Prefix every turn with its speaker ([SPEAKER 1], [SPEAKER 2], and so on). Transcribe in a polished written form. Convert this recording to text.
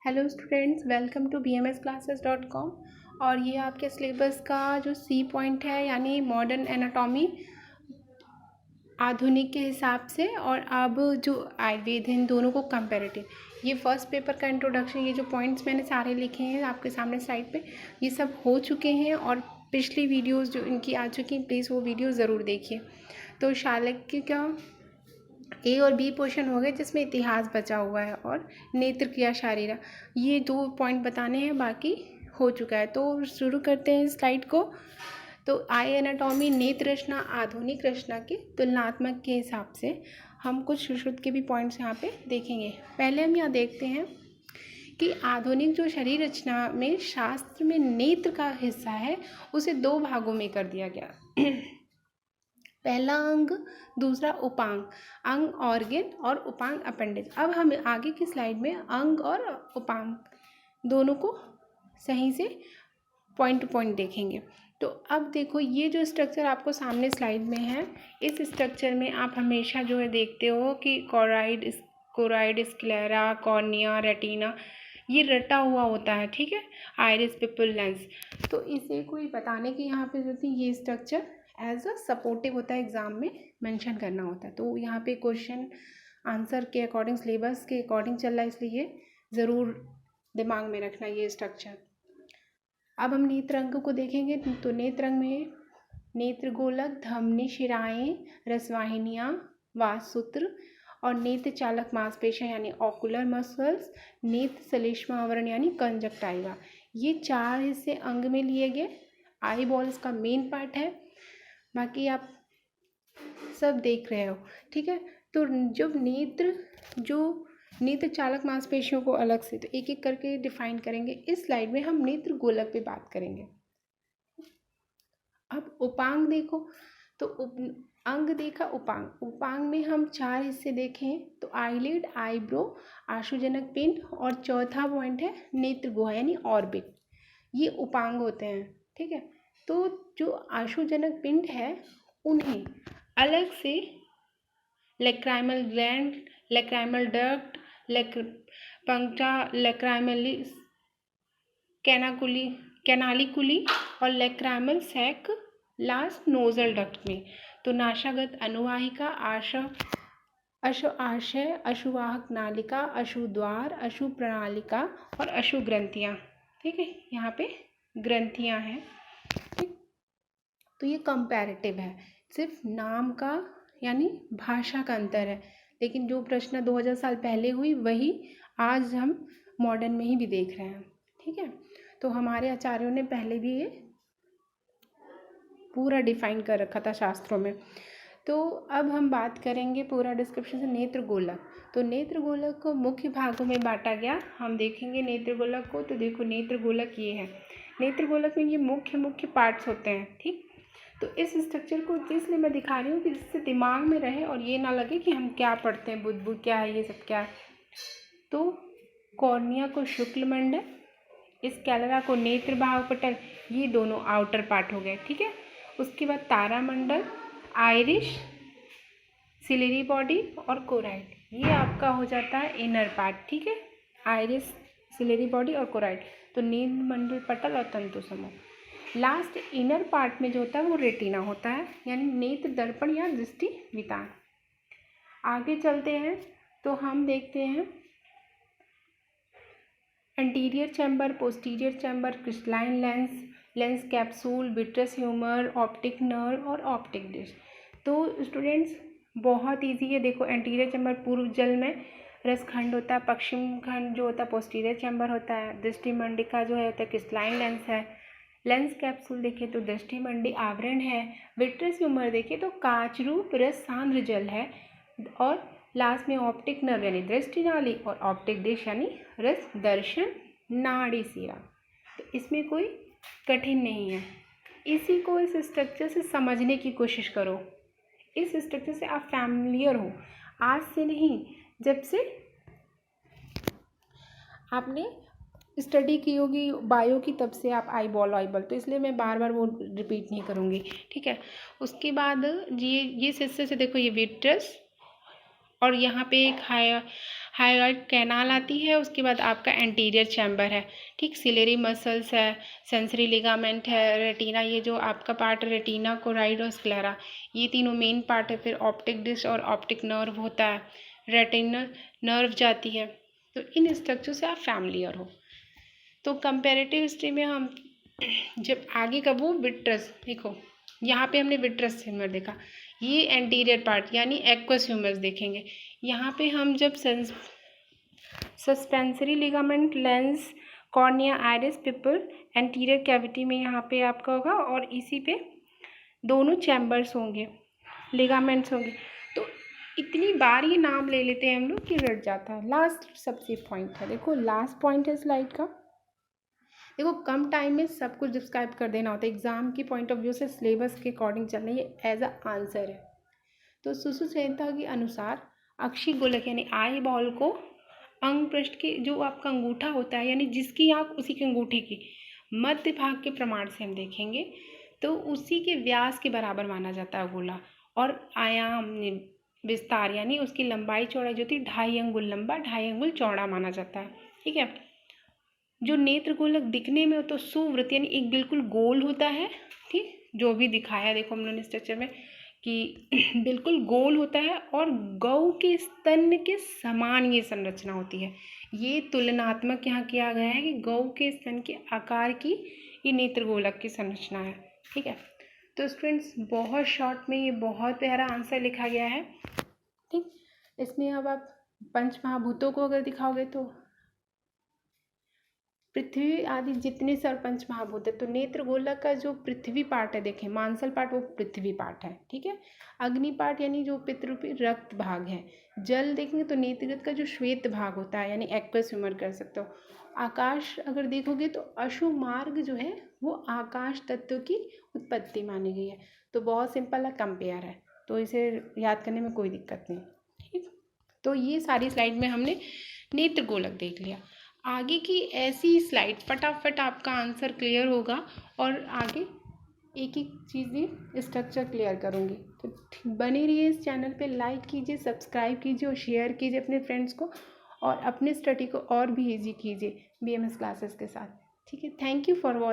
[SPEAKER 1] Hello students, welcome to bmsclasses.com। और ये आपके सिलेबस का जो सी पॉइंट है यानी मॉडर्न एनाटॉमी आधुनिक के हिसाब से, और अब जो आयुर्वेद है, इन दोनों को कंपैरेटिव। ये फर्स्ट पेपर का इंट्रोडक्शन, ये जो पॉइंट्स मैंने सारे लिखे हैं आपके सामने स्लाइड पे, ये सब हो चुके हैं और पिछली वीडियोस जो इनकी आ चुकी हैं, प्लीज़ वो वीडियो ज़रूर देखिए। तो शालक्य का ए और बी पोर्शन हो गए जिसमें इतिहास बचा हुआ है, और नेत्र क्रिया शारीरा, ये 2 पॉइंट बताने हैं, बाकी हो चुका है। तो शुरू करते हैं स्लाइड को। तो आई एनाटॉमी नेत्र रचना आधुनिक रचना के तुलनात्मक के हिसाब से हम कुछ सुश्रुत के भी पॉइंट्स यहाँ पे देखेंगे। पहले हम यहाँ देखते हैं कि आधुनिक जो शरीर रचना में शास्त्र में नेत्र का हिस्सा है उसे 2 भागों में कर दिया गया। पहला अंग, दूसरा उपांग। अंग ऑर्गेन और उपांग अपेंडेज। अब हम आगे की स्लाइड में अंग और उपांग दोनों को सही से पॉइंट टू पॉइंट देखेंगे। तो अब देखो, ये जो स्ट्रक्चर आपको सामने स्लाइड में है, इस स्ट्रक्चर में आप हमेशा जो है देखते हो कि कोराइड, स्क्लेरा, कॉर्निया, रेटिना, ये रटा हुआ होता है, ठीक है, आइरिस, पिपल, लेंस। तो इसे कोई बताने की यहाँ पे जरूरत नहीं, ये स्ट्रक्चर एज अ सपोर्टिव होता है, एग्ज़ाम में मेंशन करना होता है। तो यहाँ पे क्वेश्चन आंसर के अकॉर्डिंग, सिलेबस के अकॉर्डिंग चल रहा है, इसलिए ज़रूर दिमाग में रखना ये स्ट्रक्चर। अब हम नेत्र अंग को देखेंगे। तो नेत्र अंग में नेत्र गोलक, धमनी, शिराएँ, रसवाहिनियाँ, वाससूत्र और नेत्र चालक मांसपेशियाँ यानी ऑकुलर मसल्स, नेत्र श्लेष्मा आवरण यानी कंजक्टाइवा, ये 4 हिस्से अंग में लिए गए। आई बॉल इसका मेन पार्ट है, बाकी आप सब देख रहे हो, ठीक है। तो जब नेत्र चालक मांसपेशियों को अलग से तो एक एक करके डिफाइन करेंगे। इस स्लाइड में हम नेत्र गोलक पे बात करेंगे। अब उपांग देखो, तो अंग देखा, उपांग में हम 4 हिस्से देखें तो आईलिड, आईब्रो, आशुजनक पिंड और चौथा पॉइंट है नेत्र गुहा यानी ऑर्बिट। ये उपांग होते हैं, ठीक है। तो जो आशुजनक पिंड है उन्हें अलग से lacrimal gland, lacrimal duct, puncta, lacrimalis, canaliculi और lacrimal sac last nasal duct में। तो नासागत अनुवाहिका, आशय, अशुवाहक नालिका, अशुद्वार, अशु प्रणालिका और अशु ग्रंथियाँ, ठीक है, यहाँ पे ग्रंथियाँ हैं, ठीक। तो ये कंपैरेटिव है, सिर्फ नाम का यानी भाषा का अंतर है, लेकिन जो प्रश्न 2000 साल पहले हुई वही आज हम मॉडर्न में ही भी देख रहे हैं, ठीक है। तो हमारे आचार्यों ने पहले भी ये पूरा डिफाइन कर रखा था शास्त्रों में। तो अब हम बात करेंगे पूरा डिस्क्रिप्शन से नेत्र गोलक। तो नेत्र गोलक को मुख्य भागों में बांटा गया। हम देखेंगे नेत्र गोलक को। तो देखो, नेत्र गोलक ये है। नेत्र गोलक में ये मुख्य पार्ट्स होते हैं, ठीक। तो इस स्ट्रक्चर को इसलिए मैं दिखा रही हूँ कि जिससे दिमाग में रहे और ये ना लगे कि हम क्या पढ़ते हैं, बुद्ध क्या है, ये सब क्या है। तो कॉर्निया को शुक्ल मंडल, स्क्लेरा को नेत्र बाहुपटल, ये दोनों आउटर पार्ट हो गए, ठीक है। उसके बाद तारामंडल, आइरिश, सिलेरी बॉडी और कोराइड, ये आपका हो जाता है इनर पार्ट, ठीक है। आइरिस, सिलेरी बॉडी और कोराइड, तो नेत्र मंडल पटल और तंतु समूह। लास्ट इनर पार्ट में जो होता है वो रेटिना होता है, यानी नेत्र दर्पण या दृष्टि वितान। आगे चलते हैं तो हम देखते हैं anterior chamber, posterior chamber, crystalline lens capsule, vitreous humour, optic nerve और ऑप्टिक डिश। तो स्टूडेंट्स बहुत ईजी है। देखो, एंटीरियर चैम्बर पूर्व जल में रसखंड होता है, पश्चिम खंड जो होता है पोस्टीरियर चैम्बर होता है, दृष्टि मंडिका जो है होता है क्रिस्टलाइन लेंस है, लेंस कैप्सूल देखे तो दृष्टि मंडी आवरण है, विट्रस ह्यूमर देखे तो काच रूप रस सांद्र जल है, और लास्ट में ऑप्टिक नर्व यानी दृष्टि नाली और ऑप्टिक डिश यानी रस दर्शन नाड़ी सिरा। तो इसमें कोई कठिन नहीं है। इसी को इस स्ट्रक्चर से समझने की कोशिश करो। इस स्ट्रक्चर से आप फैमिलियर हो, आज से नहीं, जब से आपने स्टडी की होगी बायो की, तब से आप आई बॉल, तो इसलिए मैं बार बार वो रिपीट नहीं करूँगी, ठीक है। उसके बाद ये हिस्से से देखो, ये विट्रस और यहाँ पे एक हाइलाइट कैनाल आती है, उसके बाद आपका एंटीरियर चैम्बर है, ठीक, सिलेरी मसल्स है, सेंसरी लिगामेंट है, रेटिना, ये जो आपका पार्ट रेटिना, कोराइड और स्क्लेरा, ये तीनों मेन पार्ट है। फिर ऑप्टिक डिस्क और ऑप्टिक नर्व होता है, रेटिनल नर्व जाती है। तो इन स्ट्रक्चर से आप फैमिलियर हो। तो कंपेरेटिव हिस्ट्री में हम जब आगे का वो विट्रस, देखो यहाँ पे हमने विट्रस ह्यूमर देखा, ये एंटीरियर पार्ट यानी एक्वस ह्यूमर्स देखेंगे। यहाँ पे हम जब suspensory ligament, lens, cornea, iris, people, anterior cavity में यहाँ पे आपका होगा, और इसी पे दोनों चैम्बर्स होंगे, लिगामेंट्स होंगे। तो इतनी बार ये नाम ले लेते हैं हम लोग कि रट जाता है। लास्ट सबसे पॉइंट है, देखो लास्ट पॉइंट है स्लाइड का। देखो कम टाइम में सब कुछ डिस्क्राइब कर देना होता है, एग्जाम की पॉइंट ऑफ व्यू से सिलेबस के अकॉर्डिंग चलना, ये एज अ आंसर है। तो सुश्रुत संहिता के अनुसार अक्षी गोलक यानी आई बॉल को अंग पृष्ठ के जो आपका अंगूठा होता है, यानी जिसकी आँख उसी के अंगूठे की मध्य भाग के प्रमाण से हम देखेंगे तो उसी के व्यास के बराबर माना जाता है गोला, और आयाम विस्तार यानी उसकी लंबाई चौड़ाई जो थी 2.5 अंगुल लंबा 2.5 अंगुल चौड़ा माना जाता है। ठीक है, जो नेत्र गोलक दिखने में हो तो सुवृत्त यानी एक बिल्कुल गोल होता है, ठीक, जो भी दिखाया देखो हम लोगों ने स्ट्रक्चर में कि बिल्कुल गोल होता है, और गौ के स्तन के समान ये संरचना होती है। ये तुलनात्मक यहाँ किया गया है कि गौ के स्तन के आकार की ये नेत्र गोलक की संरचना है। ठीक है, तो स्टूडेंट्स बहुत शॉर्ट में ये बहुत प्यारा आंसर लिखा गया है। ठीक, इसमें अब आप पंचमहाभूतों को अगर दिखाओगे तो पृथ्वी आदि जितने सर पंच महाभूत है, तो नेत्र गोलक का जो पृथ्वी पार्ट है, देखें मांसल पार्ट वो पृथ्वी पार्ट है। ठीक है, अग्नि पार्ट यानी जो पितृरूपी रक्त भाग है, जल देखेंगे तो नेत्रगत का जो श्वेत भाग होता है यानी एक्वस ह्यूमर कर सकते हो। आकाश अगर देखोगे तो अशुभ मार्ग जो है वो आकाश तत्व की उत्पत्ति मानी गई है। तो बहुत सिंपल है, कंपेयर है, तो इसे याद करने में कोई दिक्कत नहीं। ठीक, तो ये सारी स्लाइड में हमने नेत्र गोलक देख लिया। आगे की ऐसी स्लाइड फटाफट आपका आंसर क्लियर होगा, और आगे एक एक चीज़ें स्ट्रक्चर क्लियर करूँगी। तो बने रहिए इस चैनल पे, लाइक कीजिए, सब्सक्राइब कीजिए और शेयर कीजिए अपने फ्रेंड्स को, और अपने स्टडी को और भी ईजी कीजिए BMS क्लासेस के साथ। ठीक है, थैंक यू फॉर वॉचिंग।